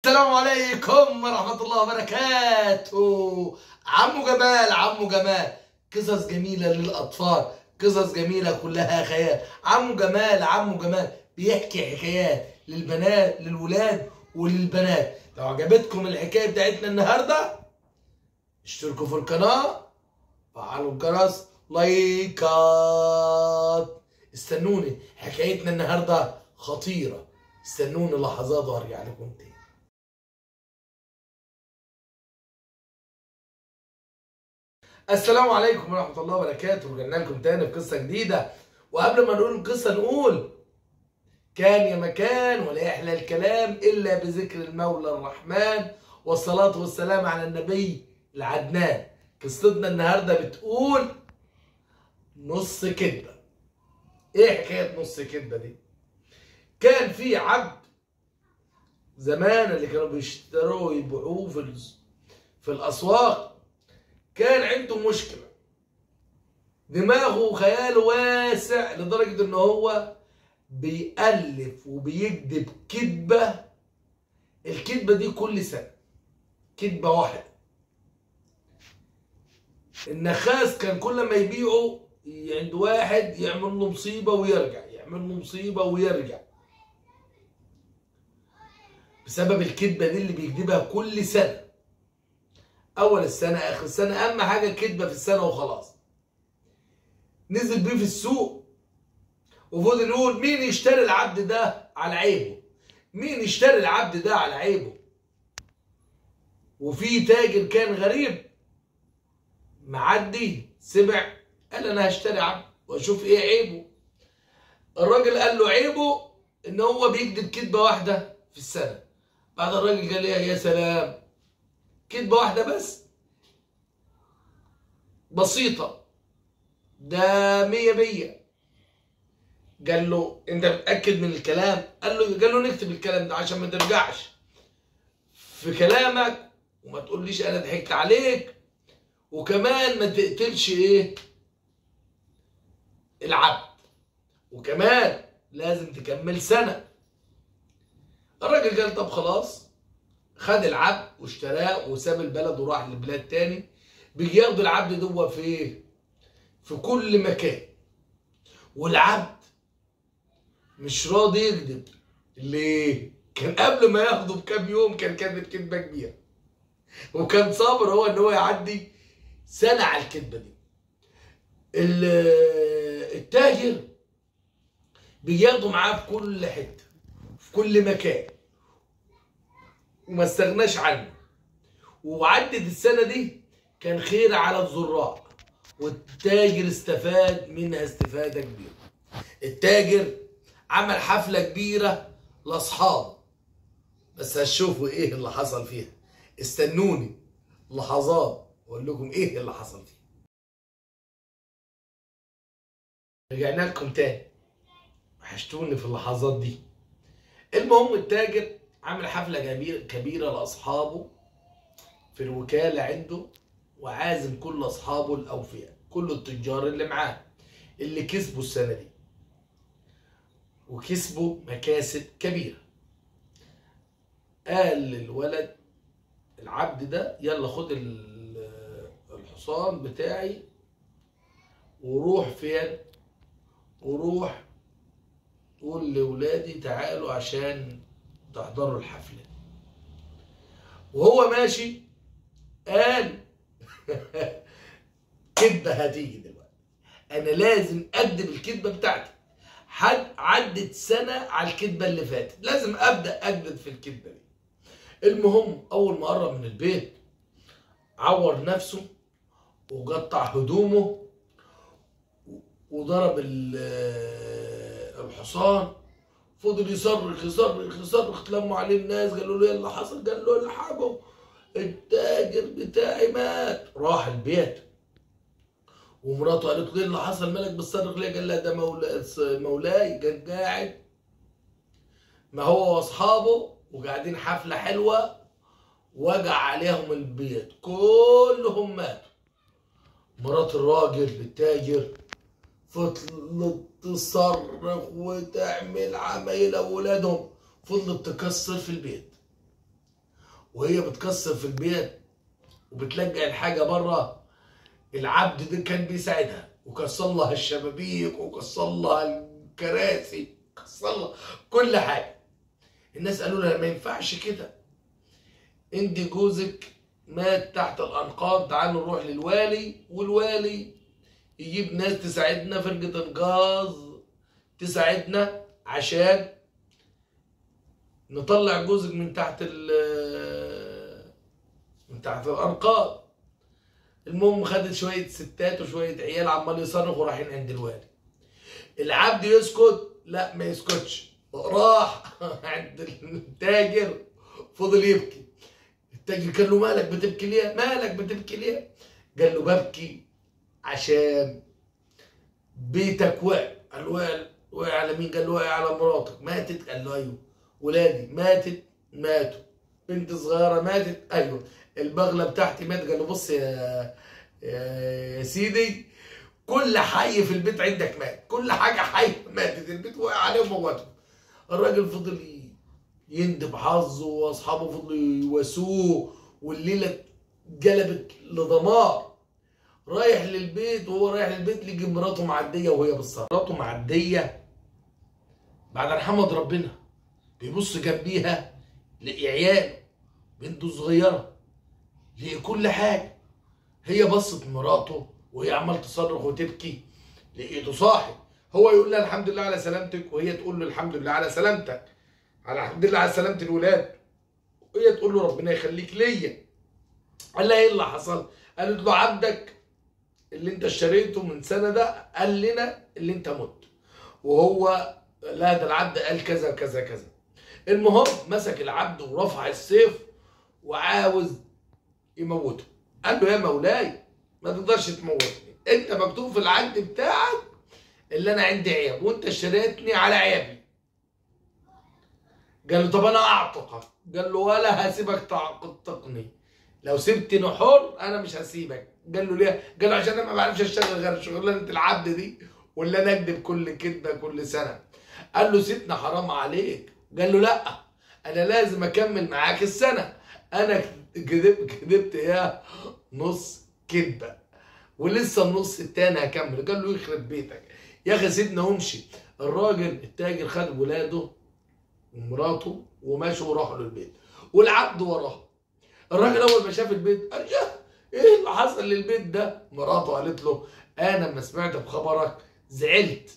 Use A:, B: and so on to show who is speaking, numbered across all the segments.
A: السلام عليكم ورحمة الله وبركاته. عمو جمال قصص جميلة للأطفال، قصص جميلة كلها خيال. عمو جمال بيحكي حكايات للبنات للولاد وللبنات. لو عجبتكم الحكاية بتاعتنا النهاردة اشتركوا في القناة، فعلوا الجرس، لايكات. استنوني، حكايتنا النهاردة خطيرة. استنوني لحظات وارجع لكم تاني. السلام عليكم ورحمة الله وبركاته. رجعنا لكم تاني بقصة جديدة. وقبل ما نقول القصة نقول كان يا مكان ولا يحلى الكلام إلا بذكر المولى الرحمن، والصلاة والسلام على النبي العدنان. قصتنا النهاردة بتقول نص كدبة. ايه حكاية نص كدبة دي؟ كان في عبد زمان اللي كانوا بيشتروا ويبيعوه في الأسواق، كان عنده مشكلة. دماغه وخياله واسع لدرجة ان هو بيألف وبيكذب كذبة. الكذبة دي كل سنة كذبة واحدة. النخاس كان كل ما يبيعه عند واحد يعمل له مصيبة ويرجع، يعمل له مصيبة ويرجع، بسبب الكذبة دي اللي بيكذبها كل سنة. أول السنة آخر السنة، أهم حاجة كذبة في السنة وخلاص. نزل بيه في السوق وفضل يقول مين يشتري العبد ده على عيبه، مين يشتري العبد ده على عيبه. وفي تاجر كان غريب معدي سمع، قال انا هشتري عبد واشوف ايه عيبه. الراجل قال له عيبه ان هو بيكذب كذبه واحده في السنه. بعد الراجل قال يا سلام، كذبه واحده بس بسيطه، ده 100. قال له انت متاكد من الكلام؟ قال له نكتب الكلام ده عشان ما ترجعش في كلامك وما تقوليش انا ضحكت عليك، وكمان ما تقتلش ايه العبد، وكمان لازم تكمل سنه. الراجل قال طب خلاص. خد العبد واشتراه وساب البلد وراح لبلاد تاني. بيجي ياخدوا العبد ده في ايه؟ في كل مكان. والعبد مش راضي يكذب. ليه؟ كان قبل ما ياخده بكام يوم كان كاتب كذبه كبيره، وكان صابر هو ان هو يعدي سنه على الكذبه دي. التاجر بياخده معاه في كل حته في كل مكان وما استغناش عنه. وعدت السنه دي كان خير على الزراع، والتاجر استفاد منها استفاده كبيره. التاجر عمل حفله كبيره لاصحابه، بس هتشوفوا ايه اللي حصل فيها. استنوني لحظات واقول لكم ايه اللي حصل فيها. رجعنا لكم تاني، وحشتوني في اللحظات دي. المهم التاجر عامل حفله كبيره لاصحابه في الوكاله عنده، وعازم كل اصحابه الاوفياء، كل التجار اللي معاه اللي كسبوا السنه دي وكسبوا مكاسب كبيره. قال للولد العبد ده يلا خد الحصان بتاعي وروح فين؟ وروح قول لولادي تعالوا عشان تحضروا الحفله. وهو ماشي قال كدبه هتيجي دلوقتي، انا لازم اكدب الكدبه بتاعتي. عدت سنه على الكدبه اللي فاتت، لازم ابدا اكذب في الكدبه دي. المهم اول ما قرب من البيت عور نفسه وقطع هدومه وضرب الحصان. فضل يصرخ يصرخ يصرخ. تلموا عليه الناس قالوا له ايه اللي حصل؟ قال له الحقوا التاجر بتاعي مات. راح البيت ومراته قالت له ايه اللي حصل؟ مالك بتصرخ ليه؟ قال لها ده مولاي كان قاعد ما هو واصحابه وقاعدين حفله حلوه، وجع عليهم البيت كلهم ماتوا. مرات الراجل التاجر فضلت تصرخ وتعمل عمايل اولادهم، فضلت تكسر في البيت. وهي بتكسر في البيت وبتلجأ الحاجه بره، العبد ده كان بيساعدها وكسر لها الشبابيك وكسر لها الكراسي، كسر لها كل حاجه. الناس قالوا لها ما ينفعش كده، انت جوزك مات تحت الانقاض، تعالوا نروح للوالي والوالي يجيب ناس تساعدنا، فرقه انقاذ تساعدنا عشان نطلع جوزك من تحت الانقاض. المهم خدت شويه ستات وشويه عيال عمال يصرخوا رايحين عند الوالي. العبد يسكت؟ لا ما يسكتش، راح عند التاجر فضل يبكي. التاجر قال له مالك بتبكي ليه؟ مالك بتبكي ليه؟ قال له ببكي عشان بيتك وقع. قال له وقع على مين؟ قال له وقع على مراتك. ماتت؟ قال له ايوه. ولادي ماتت؟ ماتوا. بنت صغيره ماتت؟ ايوه. البغله بتاعتي ماتت. قال له بص يا سيدي، كل حي في البيت عندك مات، كل حاجه حيه ماتت، البيت وقع عليهم وموتهم. الراجل فضل يندب حظه واصحابه فضلوا يواسوه، والليله اتقلبت لدمار. رايح للبيت، وهو رايح للبيت لقي مراته معديه وهي بالصلاه. مراته معديه بعد ان حمد ربنا، بيبص جنبيها لقي عياله، بنته صغيره، لقي كل حاجه. هي بصت مراته وهي عمال تصرخ وتبكي، لقيته صاحي. هو يقول لها الحمد لله على سلامتك، وهي تقول له الحمد لله على سلامتك، الحمد لله على سلامه الولاد، وهي تقول له ربنا يخليك ليا. قال لها ايه اللي حصل؟ قالت له عبدك اللي انت اشتريته من سنه ده قال لنا اللي انت مت، وهو لا ده العبد قال كذا كذا كذا. المهم مسك العبد ورفع السيف وعاوز يموته. قال له يا مولاي ما تقدرش تموتني، انت مكتوب في العقد بتاعك اللي انا عندي عيب وانت اشتريتني على عيبي. قال له طب انا اعتقك. قال له ولا هسيبك تعتقني، لو سبتني حر انا مش هسيبك. قال له ليه؟ قال له عشان انا ما بعرفش اشتغل غير شغلانه العبد دي، ولا انا اكذب كل كذبه كل سنه. قال له سيبنا حرام عليك. قال له لا انا لازم اكمل معاك السنه، انا كذبت يا نص كذبه ولسه النص التاني هكمل. قال له يخرب بيتك يا اخي سيبنا وامشي. الراجل التاجر خد ولاده ومراته وماشوا وراحوا للبيت، والعبد وراه. الراجل اول ما شاف البيت قال يا ايه اللي حصل للبيت ده؟ مراته قالت له انا لما سمعت بخبرك زعلت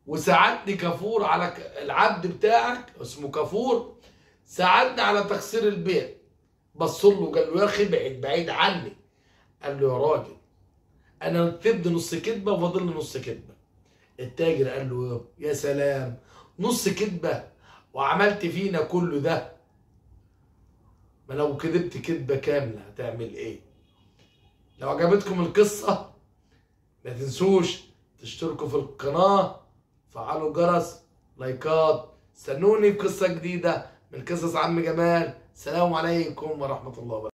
A: وساعدني كفور على العبد بتاعك اسمه كفور، ساعدني على تكسير البيت. بص له قال له يا اخي بعيد بعيد عني. قال له يا راجل انا كتبت نص كدبه وفاضل لي نص كدبه. التاجر قال له يا سلام، نص كدبه وعملت فينا كل ده؟ ما لو كدبت كدبه كامله هتعمل ايه؟ لو عجبتكم القصه ما تنسوش تشتركوا في القناه، فعلوا الجرس، لايكات. استنوني في قصه جديده من قصص عم جمال. سلام عليكم ورحمه الله وبركاته.